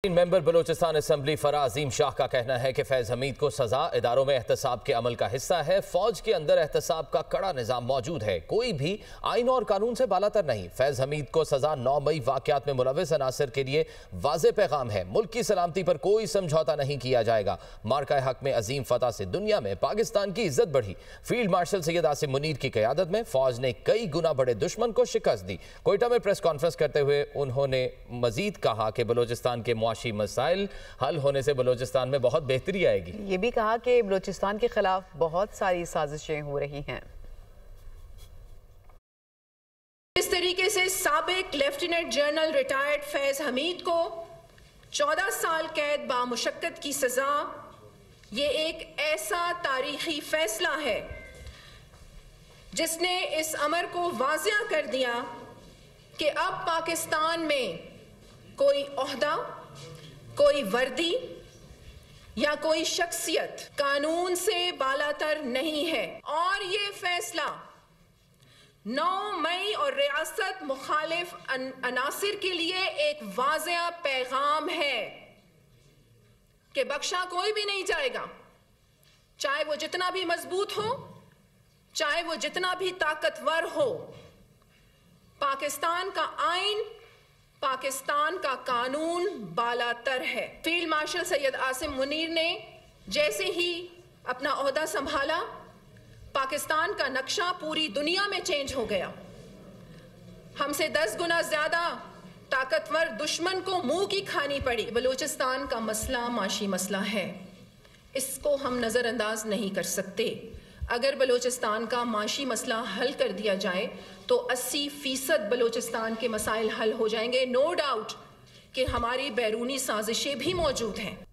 Member Balochistan assembly Farah अजीम शाह का कहना है कि फैज हमीद को सजा इदारों में एहतसाब के अमल का हिस्सा है। फौज के अंदर एहतसाब का कड़ा निजाम मौजूद है, कोई भी आइन और कानून से बालातर नहीं। फैज हमीद को सजा 9 मई वाकयात में मुलविस अनासर के लिए वाज़े पैगाम है। मुल्क की सलामती पर कोई समझौता नहीं किया जाएगा। मार्का हक में अजीम फतह से दुनिया में पाकिस्तान की इज्जत बढ़ी। फील्ड मार्शल सैयद आसिम मुनीर की क़यादत में फौज ने कई गुना बड़े दुश्मन को शिकस्त दी। कोयटा में प्रेस कॉन्फ्रेंस करते हुए उन्होंने मजीद कहा कि बलोचिस्तान के मुआशी मसाइल हल होने से बलोचिस्तान में बहुत बेहतरी आएगी। ये भी कहा कि बलोचिस्तान के खिलाफ बहुत सारी साजिशें हो रही हैं। इस तरीके से साबिक lieutenant general retired Faiz Hamid को 14 साल कैद बामुशक्कत की सजा, ये एक ऐसा तारीखी फैसला है जिसने इस अमर को वाज़िया कर दिया कि अब पाकिस्तान में कोई ओहदा, कोई वर्दी या कोई शख्सियत कानून से बालातर नहीं है। और ये फैसला 9 मई और रियासत मुखालिफ अनासिर के लिए एक वाज़िया पैगाम है कि बख्शा कोई भी नहीं जाएगा, चाहे वो जितना भी मजबूत हो, चाहे वो जितना भी ताकतवर हो। पाकिस्तान का आइन, पाकिस्तान का कानून बालातर है। फील्ड मार्शल सैयद आसिम मुनीर ने जैसे ही अपना ओहदा संभाला, पाकिस्तान का नक्शा पूरी दुनिया में चेंज हो गया। हमसे 10 गुना ज्यादा ताकतवर दुश्मन को मुंह की खानी पड़ी। बलूचिस्तान का मसला माशी मसला है, इसको हम नज़रअंदाज नहीं कर सकते। अगर बलूचिस्तान का माशी मसला हल कर दिया जाए तो 80% बलूचिस्तान के मसाइल हल हो जाएंगे। नो डाउट कि हमारी बैरूनी साजिशें भी मौजूद हैं।